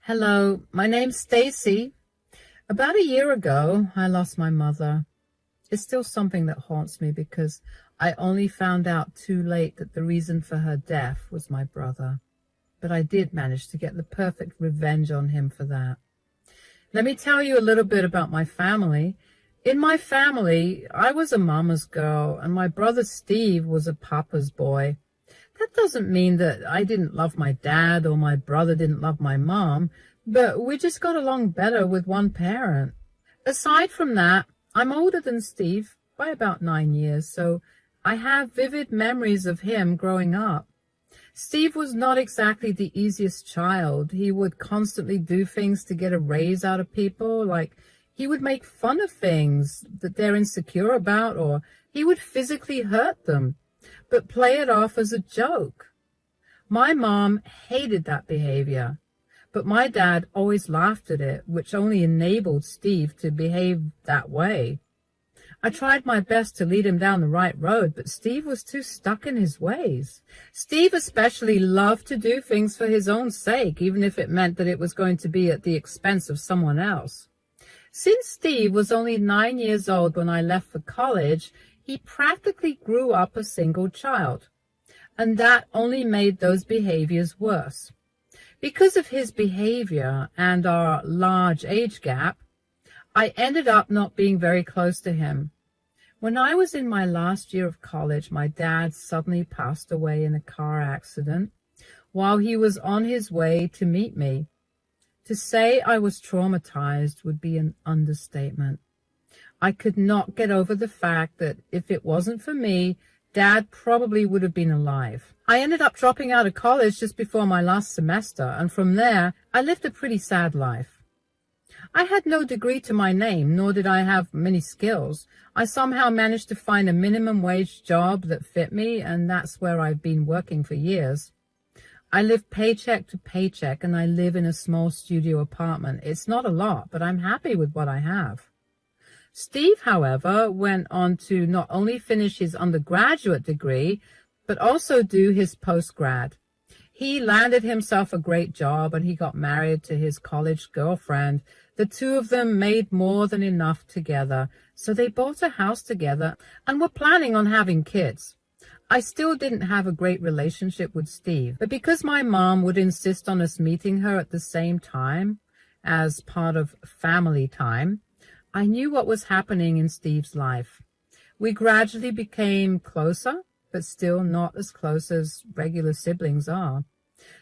Hello, my name's Stacy. About a year ago, I lost my mother. It's still something that haunts me because I only found out too late that the reason for her death was my brother. But I did manage to get the perfect revenge on him for that. Let me tell you a little bit about my family. In my family, I was a mama's girl, and my brother Steve was a papa's boy. That doesn't mean that I didn't love my dad or my brother didn't love my mom, but we just got along better with one parent. Aside from that, I'm older than Steve by about 9 years, so I have vivid memories of him growing up. Steve was not exactly the easiest child. He would constantly do things to get a raise out of people, like he would make fun of things that they're insecure about, or he would physically hurt them, but play it off as a joke. My mom hated that behavior, but my dad always laughed at it, which only enabled Steve to behave that way. I tried my best to lead him down the right road, but Steve was too stuck in his ways. Steve especially loved to do things for his own sake, even if it meant that it was going to be at the expense of someone else. Since Steve was only 9 years old when I left for college, he practically grew up a single child, and that only made those behaviors worse. Because of his behavior and our large age gap, I ended up not being very close to him. When I was in my last year of college, my dad suddenly passed away in a car accident while he was on his way to meet me. To say I was traumatized would be an understatement. I could not get over the fact that if it wasn't for me, Dad probably would have been alive. I ended up dropping out of college just before my last semester, and from there, I lived a pretty sad life. I had no degree to my name, nor did I have many skills. I somehow managed to find a minimum wage job that fit me, and that's where I've been working for years. I live paycheck to paycheck, and I live in a small studio apartment. It's not a lot, but I'm happy with what I have. Steve, however, went on to not only finish his undergraduate degree, but also do his postgrad. He landed himself a great job, and he got married to his college girlfriend. The two of them made more than enough together, so they bought a house together and were planning on having kids. I still didn't have a great relationship with Steve, but because my mom would insist on us meeting her at the same time as part of family time, I knew what was happening in Steve's life. We gradually became closer, but still not as close as regular siblings are.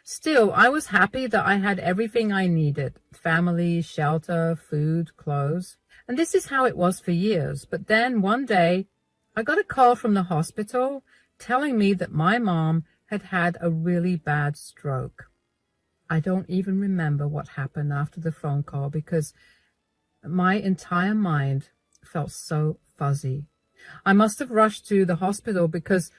Still, I was happy that I had everything I needed: family, shelter, food, clothes. And this is how it was for years. But then one day, I got a call from the hospital telling me that my mom had had a really bad stroke. I don't even remember what happened after the phone call because my entire mind felt so fuzzy. I must have rushed to the hospital because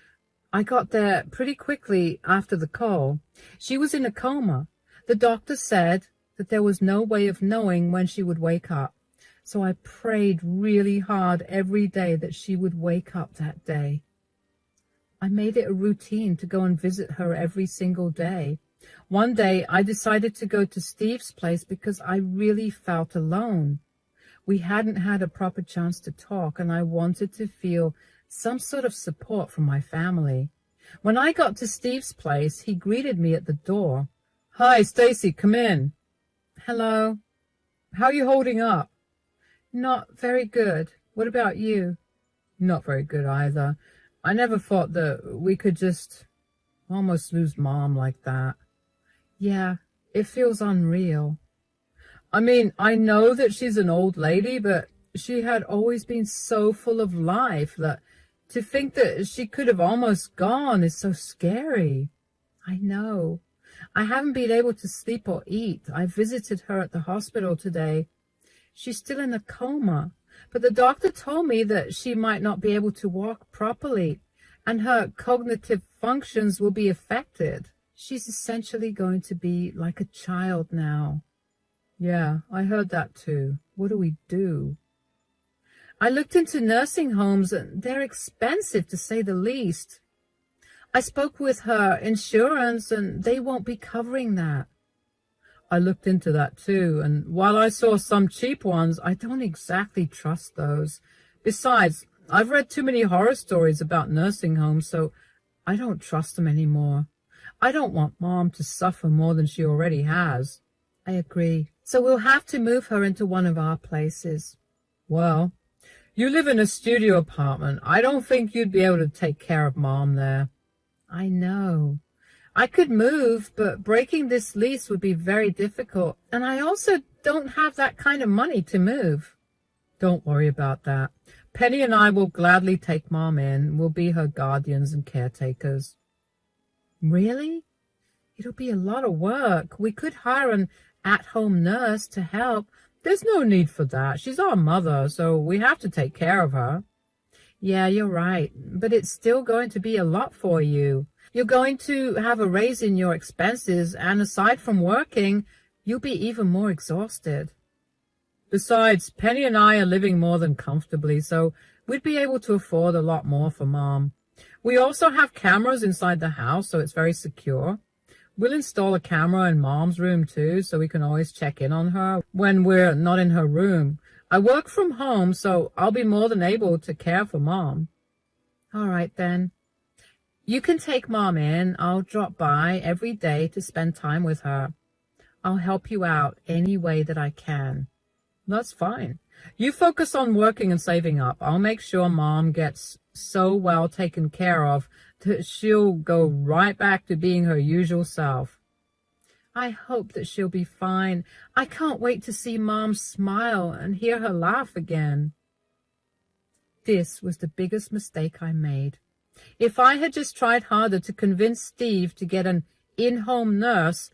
I got there pretty quickly after the call. She was in a coma. The doctor said that there was no way of knowing when she would wake up. So I prayed really hard every day that she would wake up that day. I made it a routine to go and visit her every single day. One day I decided to go to Steve's place because I really felt alone. We hadn't had a proper chance to talk, and I wanted to feel some sort of support from my family. When I got to Steve's place, he greeted me at the door. "Hi, Stacy, come in." "Hello. How are you holding up?" "Not very good. What about you?" "Not very good either. I never thought that we could just almost lose Mom like that." "Yeah, it feels unreal. I mean, I know that she's an old lady, but she had always been so full of life that to think that she could have almost gone is so scary." "I know. I haven't been able to sleep or eat. I visited her at the hospital today. She's still in a coma, but the doctor told me that she might not be able to walk properly, and her cognitive functions will be affected. She's essentially going to be like a child now." "Yeah, I heard that too. What do we do?" I looked into nursing homes, and they're expensive to say the least. I spoke with her insurance, and they won't be covering that. I looked into that too, and while I saw some cheap ones, I don't exactly trust those. Besides, I've read too many horror stories about nursing homes, so I don't trust them anymore. I don't want Mom to suffer more than she already has. I agree. So we'll have to move her into one of our places. Well, you live in a studio apartment. I don't think you'd be able to take care of Mom there. I know. I could move, but breaking this lease would be very difficult, and I also don't have that kind of money to move. Don't worry about that. Penny and I will gladly take Mom in. We'll be her guardians and caretakers. Really? It'll be a lot of work. We could hire an at-home nurse to help. There's no need for that. She's our mother, so we have to take care of her. Yeah, you're right, but it's still going to be a lot for you. You're going to have a raise in your expenses, and aside from working, you'll be even more exhausted. Besides, Penny and I are living more than comfortably, so we'd be able to afford a lot more for Mom. We also have cameras inside the house, so it's very secure. We'll install a camera in Mom's room, too, so we can always check in on her when we're not in her room. I work from home, so I'll be more than able to care for Mom. All right, then. You can take Mom in. I'll drop by every day to spend time with her. I'll help you out any way that I can. That's fine. You focus on working and saving up. I'll make sure Mom gets so well taken care of that she'll go right back to being her usual self. I hope that she'll be fine. I can't wait to see Mom smile and hear her laugh again. This was the biggest mistake I made. If I had just tried harder to convince Steve to get an in-home nurse,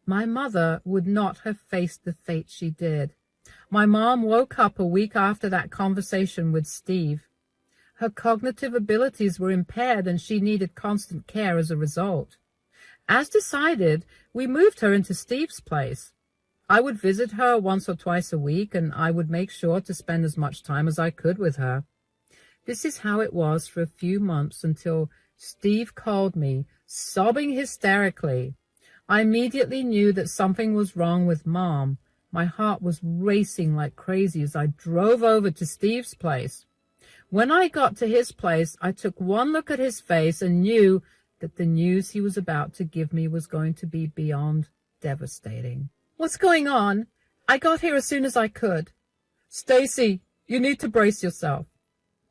my mother would not have faced the fate she did. My mom woke up a week after that conversation with Steve. Her cognitive abilities were impaired and she needed constant care as a result. As decided, we moved her into Steve's place. I would visit her once or twice a week, and I would make sure to spend as much time as I could with her. This is how it was for a few months until Steve called me, sobbing hysterically. I immediately knew that something was wrong with Mom. My heart was racing like crazy as I drove over to Steve's place. When I got to his place, I took one look at his face and knew that the news he was about to give me was going to be beyond devastating. What's going on? I got here as soon as I could. Stacy, you need to brace yourself.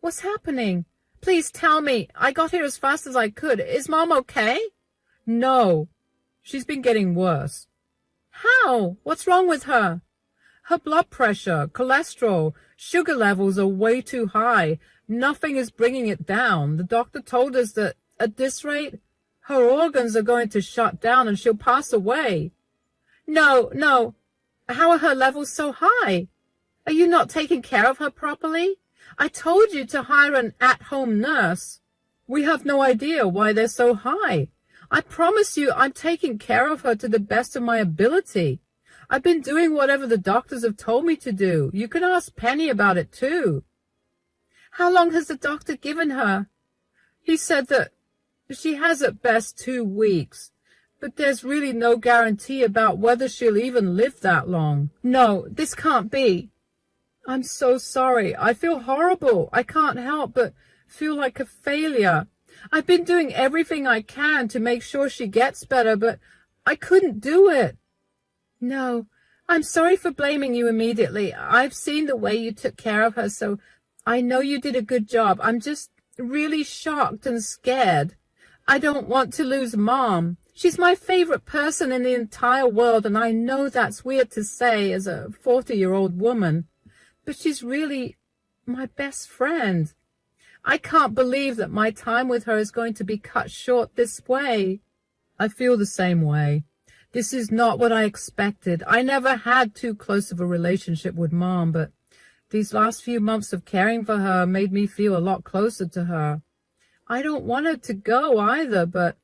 What's happening? Please tell me. I got here as fast as I could. Is Mom okay? No. She's been getting worse. How? What's wrong with her? Her blood pressure, cholesterol, sugar levels are way too high. Nothing is bringing it down. The doctor told us that at this rate, her organs are going to shut down and she'll pass away. No. How are her levels so high? Are you not taking care of her properly? I told you to hire an at-home nurse. We have no idea why they're so high. I promise you I'm taking care of her to the best of my ability. I've been doing whatever the doctors have told me to do. You can ask Penny about it too. How long has the doctor given her? He said that she has at best 2 weeks, but there's really no guarantee about whether she'll even live that long. No, this can't be. I'm so sorry. I feel horrible. I can't help but feel like a failure. I've been doing everything I can to make sure she gets better, but I couldn't do it. No, I'm sorry for blaming you immediately. I've seen the way you took care of her, so I know you did a good job. I'm just really shocked and scared. I don't want to lose Mom. She's my favorite person in the entire world, and I know that's weird to say as a 40-year-old woman, but she's really my best friend. I can't believe that my time with her is going to be cut short this way. I feel the same way. This is not what I expected. I never had too close of a relationship with Mom, but these last few months of caring for her made me feel a lot closer to her. I don't want her to go either, but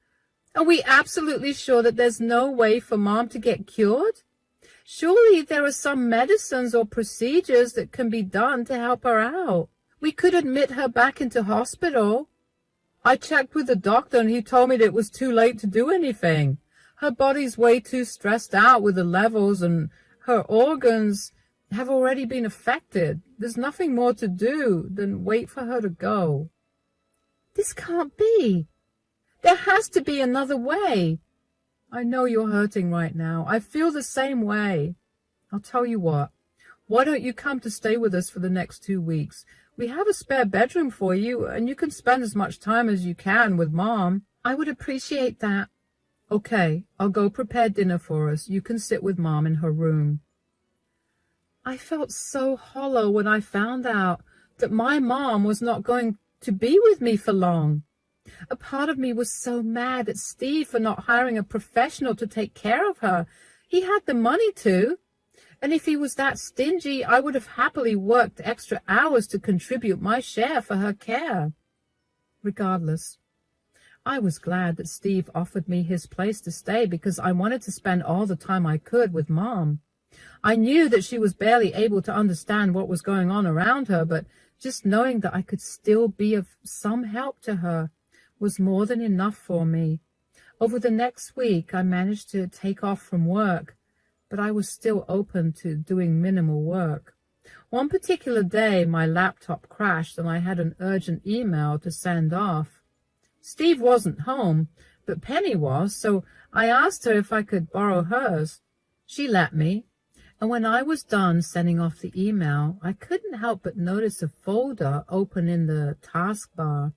are we absolutely sure that there's no way for Mom to get cured? Surely there are some medicines or procedures that can be done to help her out. We could admit her back into hospital. I checked with the doctor and he told me that it was too late to do anything. Her body's way too stressed out with the levels, and her organs have already been affected. There's nothing more to do than wait for her to go. This can't be. There has to be another way. I know you're hurting right now. I feel the same way. I'll tell you what. Why don't you come to stay with us for the next 2 weeks? We have a spare bedroom for you, and you can spend as much time as you can with Mom. I would appreciate that. Okay, I'll go prepare dinner for us. You can sit with Mom in her room. I felt so hollow when I found out that my mom was not going to be with me for long. A part of me was so mad at Steve for not hiring a professional to take care of her. He had the money to. And if he was that stingy, I would have happily worked extra hours to contribute my share for her care. Regardless, I was glad that Steve offered me his place to stay because I wanted to spend all the time I could with Mom. I knew that she was barely able to understand what was going on around her, but just knowing that I could still be of some help to her was more than enough for me. Over the next week, I managed to take off from work, but I was still open to doing minimal work. One particular day, my laptop crashed and I had an urgent email to send off. Steve wasn't home, but Penny was, so I asked her if I could borrow hers. She let me, and when I was done sending off the email, I couldn't help but notice a folder open in the taskbar.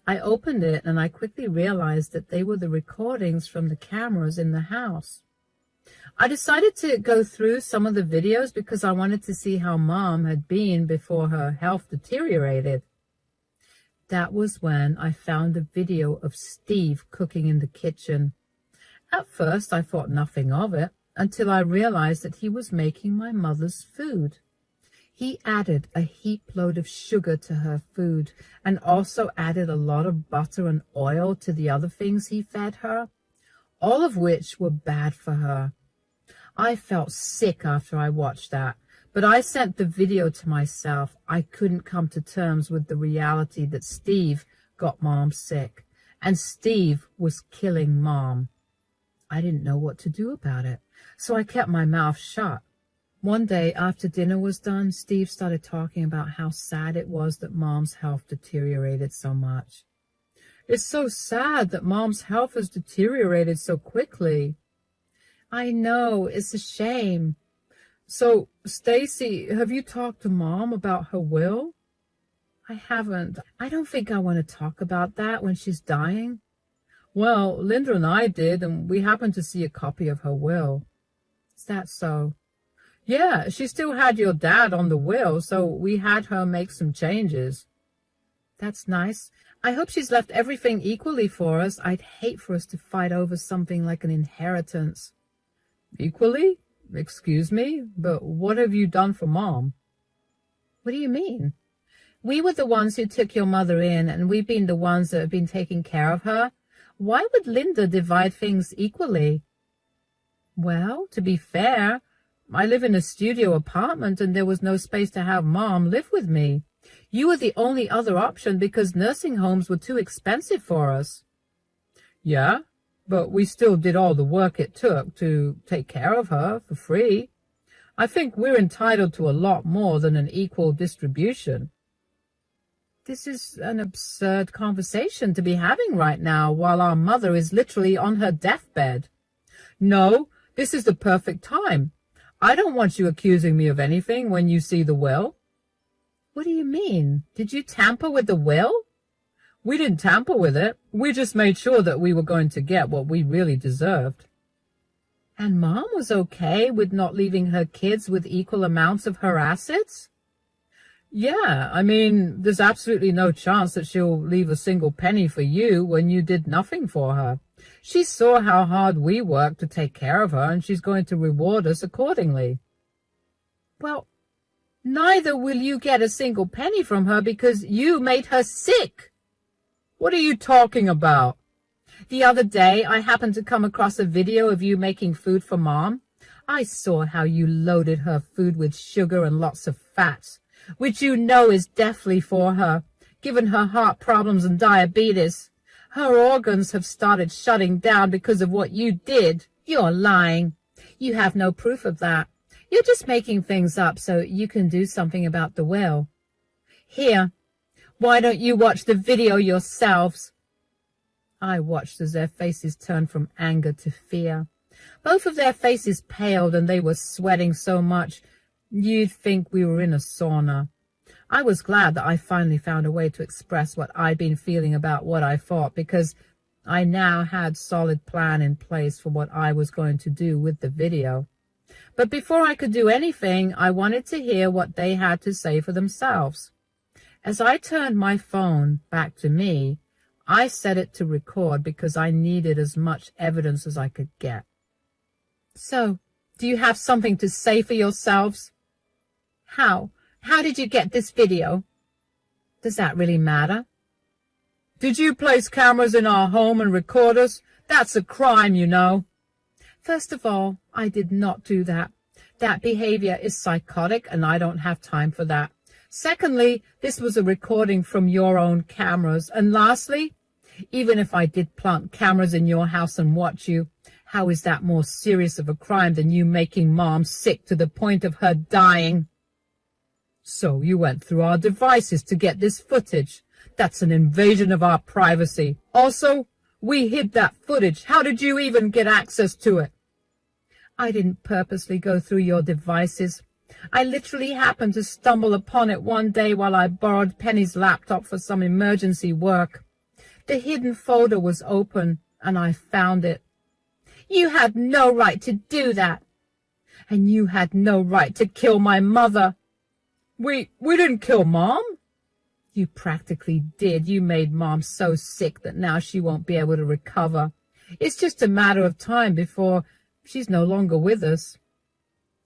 I opened it and I quickly realized that they were the recordings from the cameras in the house. I decided to go through some of the videos because I wanted to see how Mom had been before her health deteriorated. That was when I found a video of Steve cooking in the kitchen. At first, I thought nothing of it until I realized that he was making my mother's food. He added a heap load of sugar to her food and also added a lot of butter and oil to the other things he fed her, all of which were bad for her. I felt sick after I watched that, but I sent the video to myself. I couldn't come to terms with the reality that Steve got Mom sick, and Steve was killing Mom. I didn't know what to do about it, so I kept my mouth shut. One day after dinner was done, Steve started talking about how sad it was that Mom's health deteriorated so much. It's so sad that Mom's health has deteriorated so quickly. I know, it's a shame. So, Stacy, have you talked to Mom about her will? I haven't. I don't think I want to talk about that when she's dying. Well, Linda and I did, and we happened to see a copy of her will. Is that so? Yeah, she still had your dad on the will, so we had her make some changes. That's nice. I hope she's left everything equally for us. I'd hate for us to fight over something like an inheritance. Equally? Excuse me, but what have you done for Mom? What do you mean? We were the ones who took your mother in, and we've been the ones that have been taking care of her. Why would Linda divide things equally? Well, to be fair, I live in a studio apartment and there was no space to have Mom live with me. You were the only other option because nursing homes were too expensive for us. Yeah, but we still did all the work it took to take care of her for free. I think we're entitled to a lot more than an equal distribution. This is an absurd conversation to be having right now while our mother is literally on her deathbed. No, this is the perfect time. I don't want you accusing me of anything when you see the will. What do you mean? Did you tamper with the will? We didn't tamper with it. We just made sure that we were going to get what we really deserved. And Mom was okay with not leaving her kids with equal amounts of her assets? Yeah, I mean, there's absolutely no chance that she'll leave a single penny for you when you did nothing for her. She saw how hard we worked to take care of her, and she's going to reward us accordingly. Well, neither will you get a single penny from her because you made her sick. What are you talking about? The other day, I happened to come across a video of you making food for Mom. I saw how you loaded her food with sugar and lots of fat, which you know is deathly for her, given her heart problems and diabetes. Her organs have started shutting down because of what you did. You're lying. You have no proof of that. You're just making things up so you can do something about the will. Here, why don't you watch the video yourselves? I watched as their faces turned from anger to fear. Both of their faces paled and they were sweating so much you'd think we were in a sauna. I was glad that I finally found a way to express what I'd been feeling about what I thought, because I now had a solid plan in place for what I was going to do with the video. But before I could do anything, I wanted to hear what they had to say for themselves. As I turned my phone back to me, I set it to record because I needed as much evidence as I could get. So, do you have something to say for yourselves? How did you get this video? Does that really matter? Did you place cameras in our home and record us? That's a crime, you know. First of all, I did not do that. That behavior is psychotic and I don't have time for that. Secondly, this was a recording from your own cameras. And lastly, even if I did plant cameras in your house and watch you, how is that more serious of a crime than you making Mom sick to the point of her dying? So you went through our devices to get this footage. That's an invasion of our privacy. Also, we hid that footage. How did you even get access to it? I didn't purposely go through your devices. I literally happened to stumble upon it one day while I borrowed Penny's laptop for some emergency work. The hidden folder was open, and I found it. You had no right to do that. And you had no right to kill my mother. We didn't kill Mom. You practically did. You made Mom so sick that now she won't be able to recover. It's just a matter of time before she's no longer with us.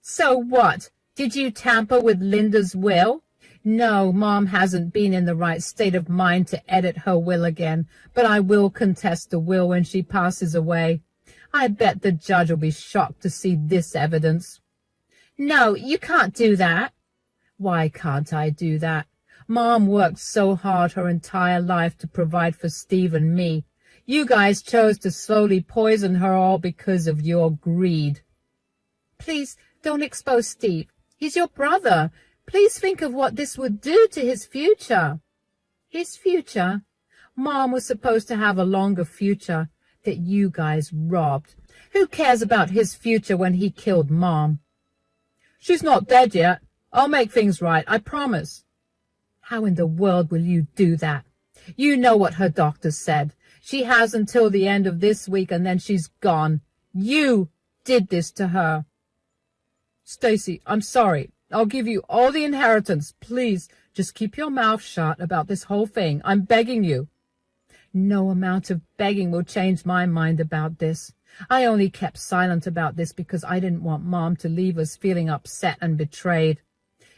So what? Did you tamper with Linda's will? No, Mom hasn't been in the right state of mind to edit her will again, but I will contest the will when she passes away. I bet the judge will be shocked to see this evidence. No, you can't do that. Why can't I do that? Mom worked so hard her entire life to provide for Steve and me. You guys chose to slowly poison her all because of your greed. Please don't expose Steve. He's your brother. Please think of what this would do to his future. His future? Mom was supposed to have a longer future that you guys robbed. Who cares about his future when he killed Mom? She's not dead yet. I'll make things right, I promise. How in the world will you do that? You know what her doctor said. She has until the end of this week and then she's gone. You did this to her. Stacy, I'm sorry. I'll give you all the inheritance. Please, just keep your mouth shut about this whole thing. I'm begging you. No amount of begging will change my mind about this. I only kept silent about this because I didn't want Mom to leave us feeling upset and betrayed.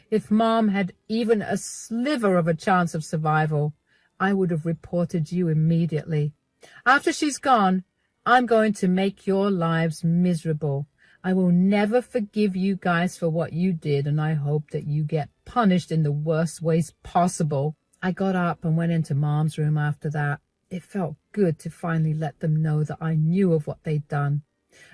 If Mom had even a sliver of a chance of survival, I would have reported you immediately. After she's gone, I'm going to make your lives miserable. I will never forgive you guys for what you did, and I hope that you get punished in the worst ways possible. I got up and went into Mom's room after that. It felt good to finally let them know that I knew of what they'd done.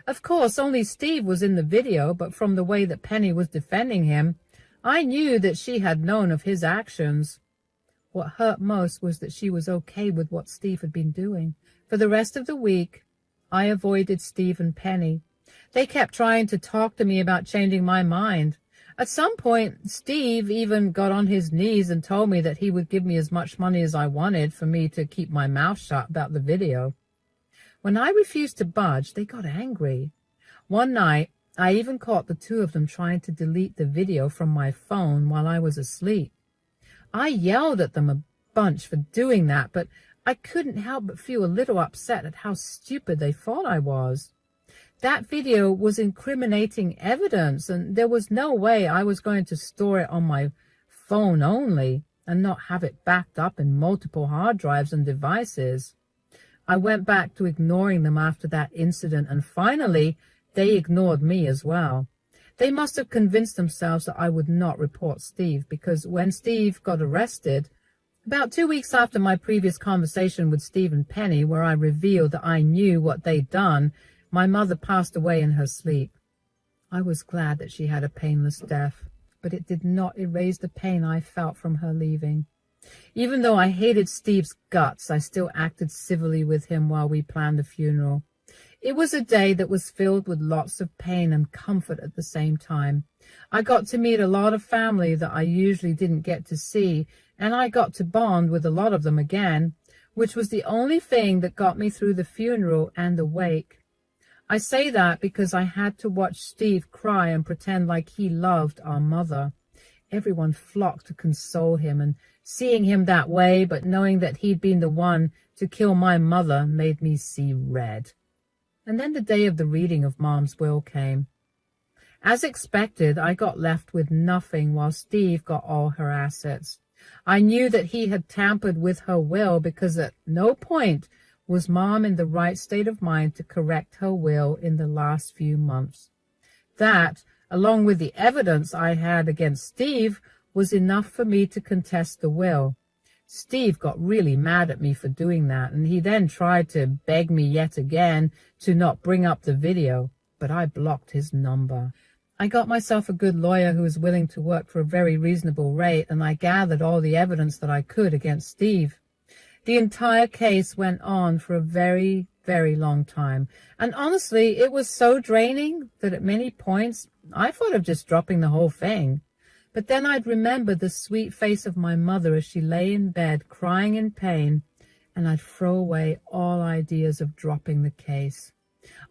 Of course, only Steve was in the video, but from the way that Penny was defending him, I knew that she had known of his actions. What hurt most was that she was okay with what Steve had been doing. For the rest of the week, I avoided Steve and Penny. They kept trying to talk to me about changing my mind. At some point, Steve even got on his knees and told me that he would give me as much money as I wanted for me to keep my mouth shut about the video. When I refused to budge, they got angry. One night, I even caught the two of them trying to delete the video from my phone while I was asleep. I yelled at them a bunch for doing that, but I couldn't help but feel a little upset at how stupid they thought I was. That video was incriminating evidence, and there was no way I was going to store it on my phone only and not have it backed up in multiple hard drives and devices. I went back to ignoring them after that incident, and finally, they ignored me as well. They must have convinced themselves that I would not report Steve, because when Steve got arrested, About 2 weeks after my previous conversation with Steve and Penny, where I revealed that I knew what they'd done, my mother passed away in her sleep. I was glad that she had a painless death, but it did not erase the pain I felt from her leaving. Even though I hated Steve's guts, I still acted civilly with him while we planned the funeral. It was a day that was filled with lots of pain and comfort at the same time. I got to meet a lot of family that I usually didn't get to see, and I got to bond with a lot of them again, which was the only thing that got me through the funeral and the wake. I say that because I had to watch Steve cry and pretend like he loved our mother. Everyone flocked to console him, and seeing him that way, but knowing that he'd been the one to kill my mother, made me see red. And then the day of the reading of Mom's will came. As expected, I got left with nothing while Steve got all her assets. I knew that he had tampered with her will because at no point was Mom in the right state of mind to correct her will in the last few months. That, along with the evidence I had against Steve, was enough for me to contest the will. Steve got really mad at me for doing that, and he then tried to beg me yet again to not bring up the video, but I blocked his number. I got myself a good lawyer who was willing to work for a very reasonable rate, and I gathered all the evidence that I could against Steve. The entire case went on for a very, very long time, and honestly, it was so draining that at many points I thought of just dropping the whole thing. But then I'd remember the sweet face of my mother as she lay in bed crying in pain, and I'd throw away all ideas of dropping the case.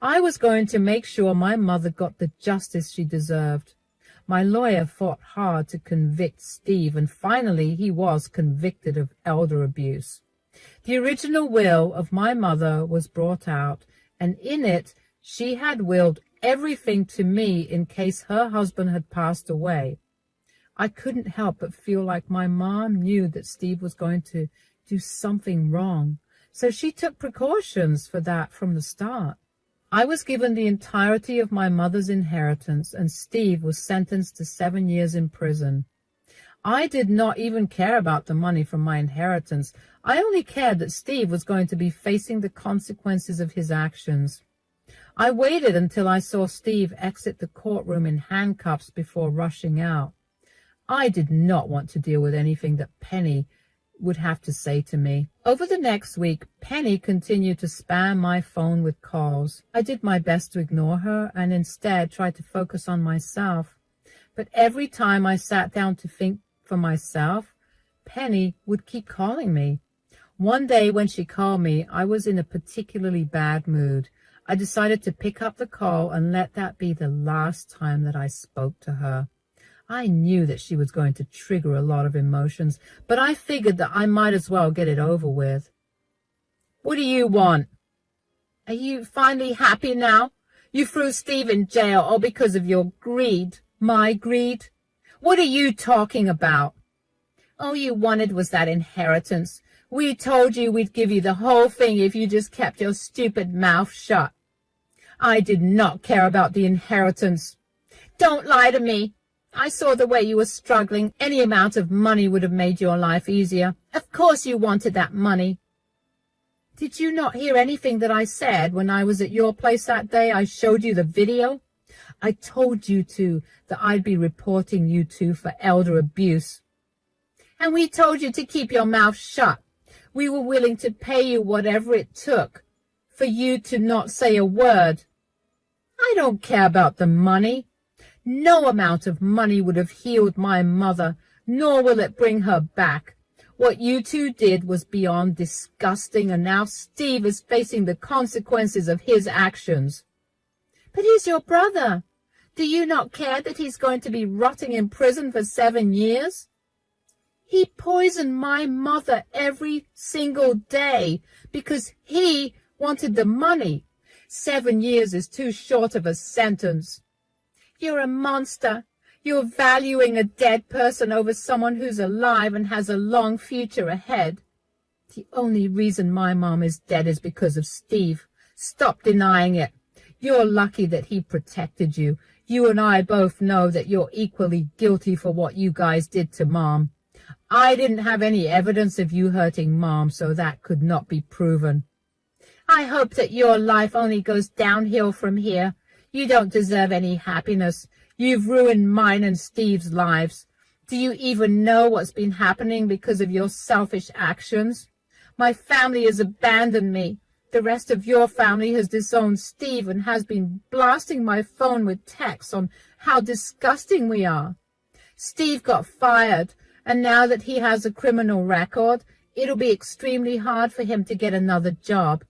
I was going to make sure my mother got the justice she deserved. My lawyer fought hard to convict Steve, and finally he was convicted of elder abuse. The original will of my mother was brought out, and in it she had willed everything to me in case her husband had passed away. I couldn't help but feel like my mom knew that Steve was going to do something wrong, so she took precautions for that from the start. I was given the entirety of my mother's inheritance, and Steve was sentenced to 7 years in prison. I did not even care about the money from my inheritance. I only cared that Steve was going to be facing the consequences of his actions. I waited until I saw Steve exit the courtroom in handcuffs before rushing out. I did not want to deal with anything that Penny would have to say to me. Over the next week, Penny continued to spam my phone with calls. I did my best to ignore her and instead tried to focus on myself. But every time I sat down to think for myself, Penny would keep calling me. One day when she called me, I was in a particularly bad mood. I decided to pick up the call and let that be the last time that I spoke to her. I knew that she was going to trigger a lot of emotions, but I figured that I might as well get it over with. What do you want? Are you finally happy now? You threw Steve in jail all because of your greed. My greed? What are you talking about? All you wanted was that inheritance. We told you we'd give you the whole thing if you just kept your stupid mouth shut. I did not care about the inheritance. Don't lie to me. I saw the way you were struggling. Any amount of money would have made your life easier. Of course you wanted that money. Did you not hear anything that I said when I was at your place that day? I showed you the video. I told you that I'd be reporting you two for elder abuse. And we told you to keep your mouth shut. We were willing to pay you whatever it took for you to not say a word. I don't care about the money. No amount of money would have healed my mother, nor will it bring her back. What you two did was beyond disgusting, and now Steve is facing the consequences of his actions. But he's your brother. Do you not care that he's going to be rotting in prison for 7 years? He poisoned my mother every single day because he wanted the money. 7 years is too short of a sentence. You're a monster. You're valuing a dead person over someone who's alive and has a long future ahead. The only reason my mom is dead is because of Steve. Stop denying it. You're lucky that he protected you. You and I both know that you're equally guilty for what you guys did to Mom. I didn't have any evidence of you hurting Mom, so that could not be proven. I hope that your life only goes downhill from here. You don't deserve any happiness. You've ruined mine and Steve's lives. Do you even know what's been happening because of your selfish actions? My family has abandoned me. The rest of your family has disowned Steve and has been blasting my phone with texts on how disgusting we are. Steve got fired, and now that he has a criminal record, it'll be extremely hard for him to get another job.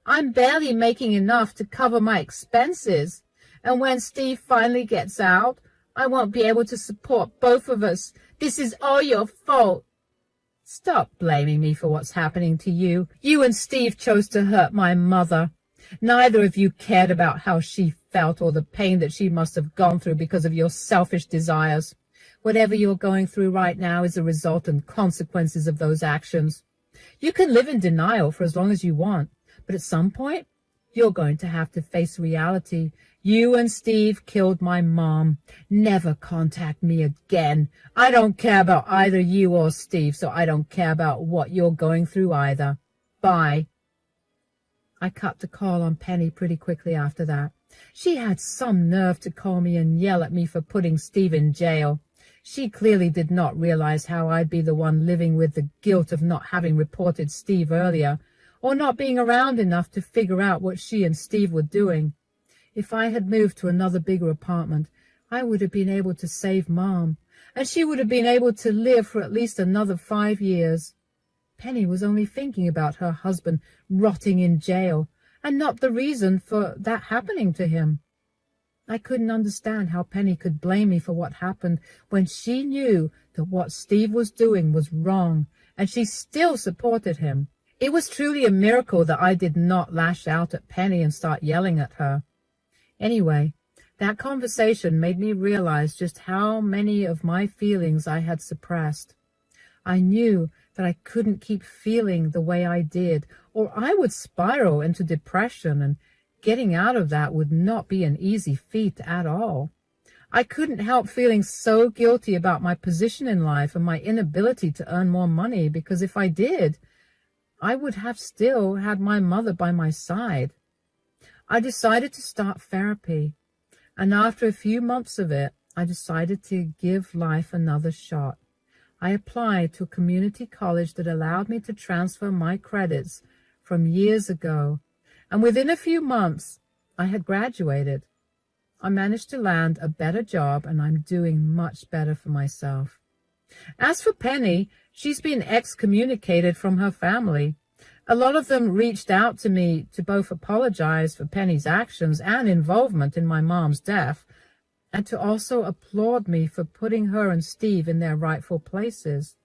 I'm barely making enough to cover my expenses, and when Steve finally gets out, I won't be able to support both of us. This is all your fault. Stop blaming me for what's happening to you. You and Steve chose to hurt my mother. Neither of you cared about how she felt or the pain that she must have gone through because of your selfish desires. Whatever you're going through right now is a result and consequences of those actions. You can live in denial for as long as you want, but at some point, you're going to have to face reality. You and Steve killed my mom. Never contact me again. I don't care about either you or Steve, so I don't care about what you're going through either. Bye. I cut the call on Penny pretty quickly after that. She had some nerve to call me and yell at me for putting Steve in jail. She clearly did not realize how I'd be the one living with the guilt of not having reported Steve earlier, or not being around enough to figure out what she and Steve were doing. If I had moved to another bigger apartment, I would have been able to save Mom, and she would have been able to live for at least another 5 years. Penny was only thinking about her husband rotting in jail, and not the reason for that happening to him. I couldn't understand how Penny could blame me for what happened when she knew that what Steve was doing was wrong, and she still supported him. It was truly a miracle that I did not lash out at Penny and start yelling at her. Anyway, that conversation made me realize just how many of my feelings I had suppressed. I knew that I couldn't keep feeling the way I did, or I would spiral into depression, and getting out of that would not be an easy feat at all. I couldn't help feeling so guilty about my position in life and my inability to earn more money, because if I did, I would have still had my mother by my side. I decided to start therapy, and after a few months of it, I decided to give life another shot. I applied to a community college that allowed me to transfer my credits from years ago, and within a few months, I had graduated. I managed to land a better job, and I'm doing much better for myself. As for Penny, she's been excommunicated from her family. A lot of them reached out to me to both apologize for Penny's actions and involvement in my mom's death, and to also applaud me for putting her and Steve in their rightful places.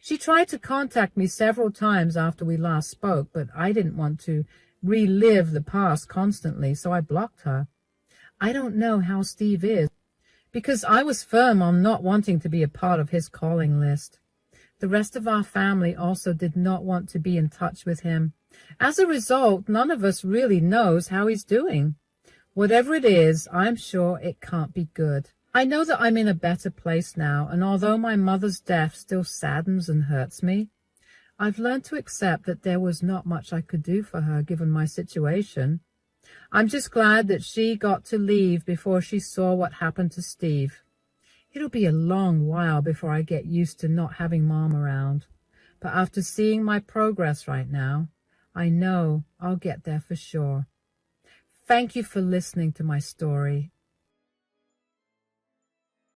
She tried to contact me several times after we last spoke, but I didn't want to relive the past constantly, so I blocked her. I don't know how Steve is, because I was firm on not wanting to be a part of his calling list. The rest of our family also did not want to be in touch with him. As a result, none of us really knows how he's doing. Whatever it is, I'm sure it can't be good. I know that I'm in a better place now, and although my mother's death still saddens and hurts me, I've learned to accept that there was not much I could do for her given my situation. I'm just glad that she got to leave before she saw what happened to Steve. It'll be a long while before I get used to not having Mom around, but after seeing my progress right now, I know I'll get there for sure. Thank you for listening to my story.